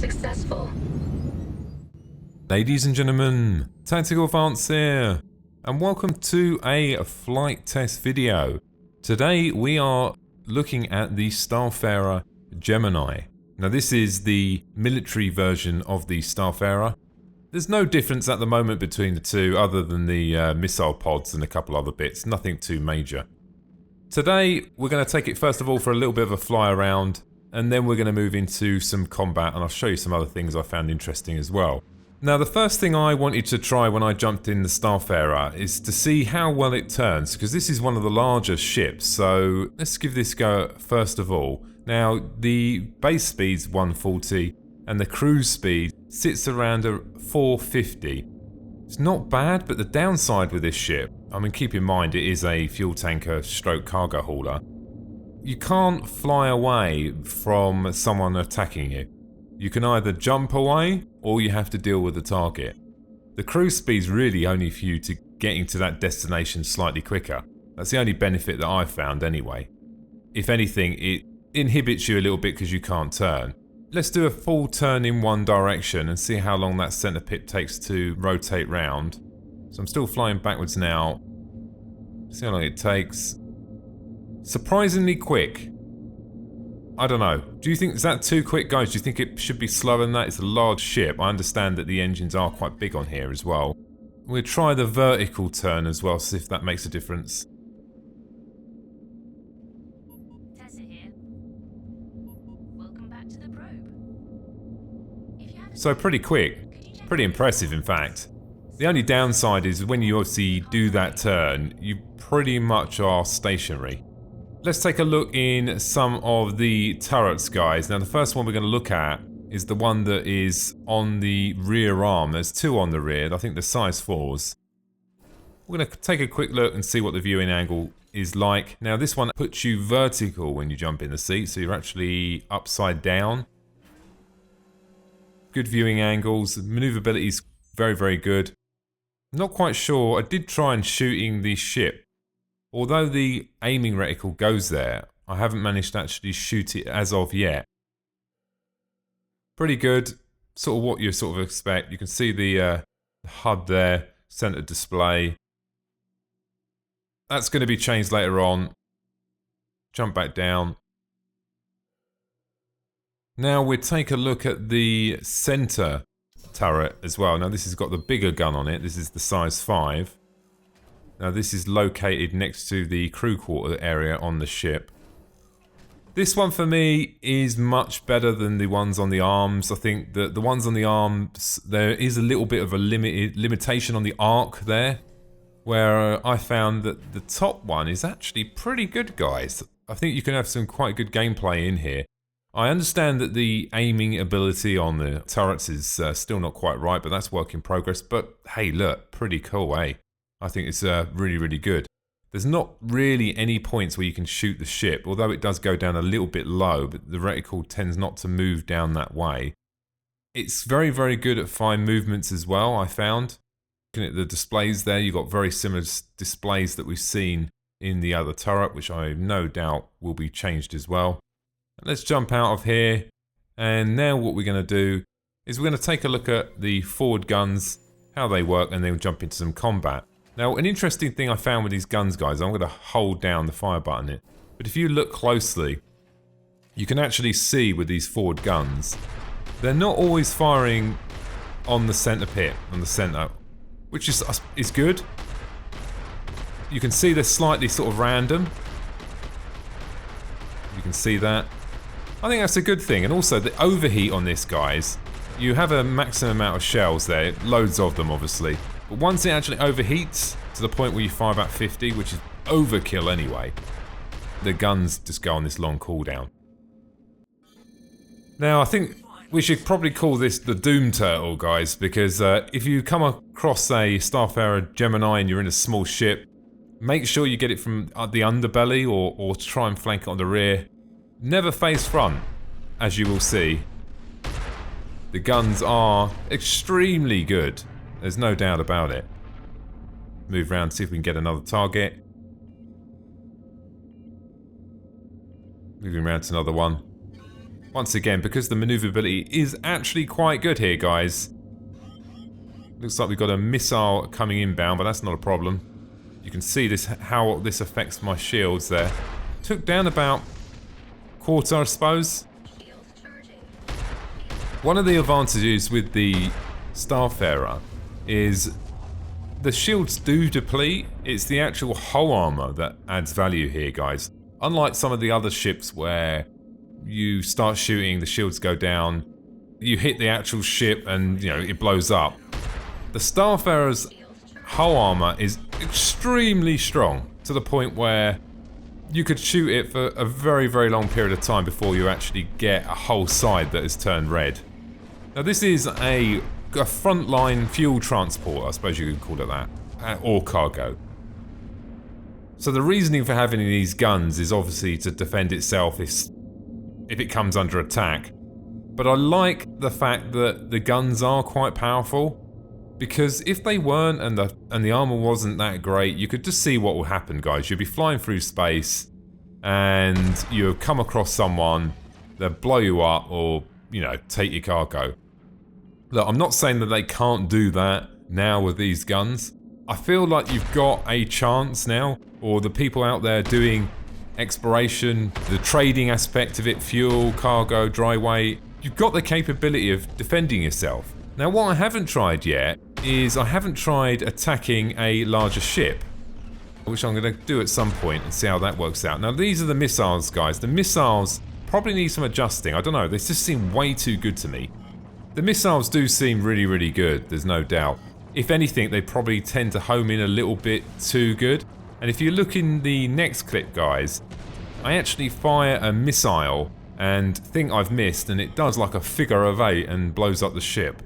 successful. Ladies and gentlemen, Tactical Advance here, and welcome to a flight test video. Today we are looking at the Starfarer Gemini. Now this is the military version of the Starfarer. There's no difference at the moment between the two other than the missile pods and a couple other bits, nothing too major. Today we're going to take it first of all for a little bit of a fly around, and then we're going to move into some combat, and I'll show you some other things I found interesting as well. Now the first thing I wanted to try when I jumped in the Starfarer is to see how well it turns, because this is one of the larger ships, so let's give this a go first of all. Now the base speed's 140 and the cruise speed sits around a 450. It's not bad, but the downside with this ship, I mean keep in mind it is a fuel tanker stroke cargo hauler, you can't fly away from someone attacking you. You can either jump away, or you have to deal with the target. The cruise speed's really only for you to getting to that destination slightly quicker. That's the only benefit that I've found anyway. If anything, it inhibits you a little bit because you can't turn. Let's do a full turn in one direction and see how long that center pit takes to rotate round. So I'm still flying backwards now. See how long it takes. Surprisingly quick. I don't know. Do you think, is that too quick, guys? Do you think it should be slower than that? It's a large ship. I understand that the engines are quite big on here as well. We'll try the vertical turn as well, see if that makes a difference. Tessa here. Welcome back to the probe. So pretty quick. Pretty impressive, in fact. The only downside is when you obviously do that turn, you pretty much are stationary. Let's take a look in some of the turrets, guys. Now the first one we're going to look at is the one that is on the rear arm. There's two on the rear. I think they're size 4s. We're going to take a quick look and see what the viewing angle is like. Now this one puts you vertical when you jump in the seat, so you're actually upside down. Good viewing angles. Maneuverability is very, very good. Not quite sure. I did try and shooting the ship. Although the aiming reticle goes there, I haven't managed to actually shoot it as of yet. Pretty good, sort of what you sort of expect. You can see the HUD there, center display. That's going to be changed later on. Jump back down. Now we'll take a look at the center turret as well. Now this has got the bigger gun on it. This is the size 5. Now this is located next to the crew quarter area on the ship. This one for me is much better than the ones on the arms. I think that the ones on the arms, there is a little bit of a limitation on the arc there, where I found that the top one is actually pretty good, guys. I think you can have some quite good gameplay in here. I understand that the aiming ability on the turrets is still not quite right, but that's work in progress. But hey, look, pretty cool, eh? I think it's really, really good. There's not really any points where you can shoot the ship, although it does go down a little bit low, but the reticle tends not to move down that way. It's very, very good at fine movements as well, I found. Looking at the displays there, you've got very similar displays that we've seen in the other turret, which I no doubt will be changed as well. Let's jump out of here, and now what we're going to do is we're going to take a look at the forward guns, how they work, and then we'll jump into some combat. Now, an interesting thing I found with these guns, guys, I'm going to hold down the fire button, but if you look closely, you can actually see with these forward guns, they're not always firing on the center pit, on the center, which is good. You can see they're slightly sort of random. You can see that. I think that's a good thing, and also the overheat on this, guys. You have a maximum amount of shells there, loads of them obviously. But once it actually overheats to the point where you fire about 50, which is overkill anyway, the guns just go on this long cooldown. Now I think we should probably call this the Doom Turtle, guys, because if you come across a Starfarer Gemini and you're in a small ship, make sure you get it from the underbelly or try and flank it on the rear. Never face front, as you will see. The guns are extremely good. There's no doubt about it. Move around, see if we can get another target. Moving around to another one. Once again, because the maneuverability is actually quite good here, guys. Looks like we've got a missile coming inbound, but that's not a problem. You can see this, how this affects my shields there. Took down about quarter, I suppose. One of the advantages with the Starfarer is the shields do deplete. It's the actual hull armor that adds value here, guys. Unlike some of the other ships where you start shooting, the shields go down, you hit the actual ship and, you know, it blows up. The Starfarer's hull armor is extremely strong, to the point where you could shoot it for a very, very long period of time before you actually get a whole side that has turned red. Now this is a frontline fuel transport, I suppose you could call it that, or cargo. So the reasoning for having these guns is obviously to defend itself if it comes under attack. But I like the fact that the guns are quite powerful, because if they weren't and the armor wasn't that great, you could just see what will happen, guys. You'd be flying through space and you'll come across someone, they'll blow you up or, you know, take your cargo. Look, I'm not saying that they can't do that now with these guns. I feel like you've got a chance now, or the people out there doing exploration, the trading aspect of it, fuel, cargo, dry weight, you've got the capability of defending yourself. Now what I haven't tried yet is I haven't tried attacking a larger ship, which I'm going to do at some point and see how that works out. Now these are the missiles, guys. The missiles probably need some adjusting. I don't know, they just seem way too good to me. The missiles do seem really, really good, there's no doubt. If anything, they probably tend to home in a little bit too good. And if you look in the next clip, guys, I actually fire a missile and think I've missed, and it does like a figure of 8 and blows up the ship.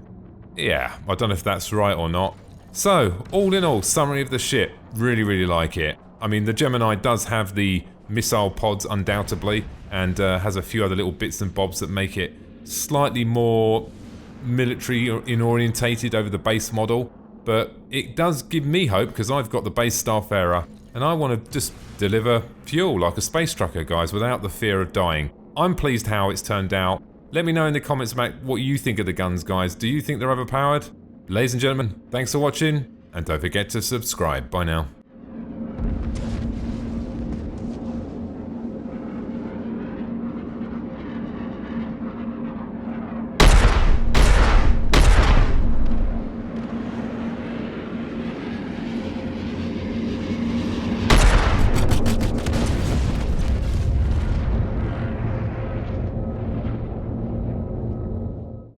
Yeah, I don't know if that's right or not. So, all in all, summary of the ship, really, really like it. I mean, the Gemini does have the missile pods, undoubtedly, and has a few other little bits and bobs that make it slightly more military orientated over the base model. But it does give me hope, because I've got the base Starfarer, and I want to just deliver fuel like a space trucker, guys, without the fear of dying. I'm pleased how it's turned out. Let me know in the comments about what you think of the guns, guys. Do you think they're overpowered? Ladies and gentlemen, thanks for watching, and don't forget to subscribe. Bye now.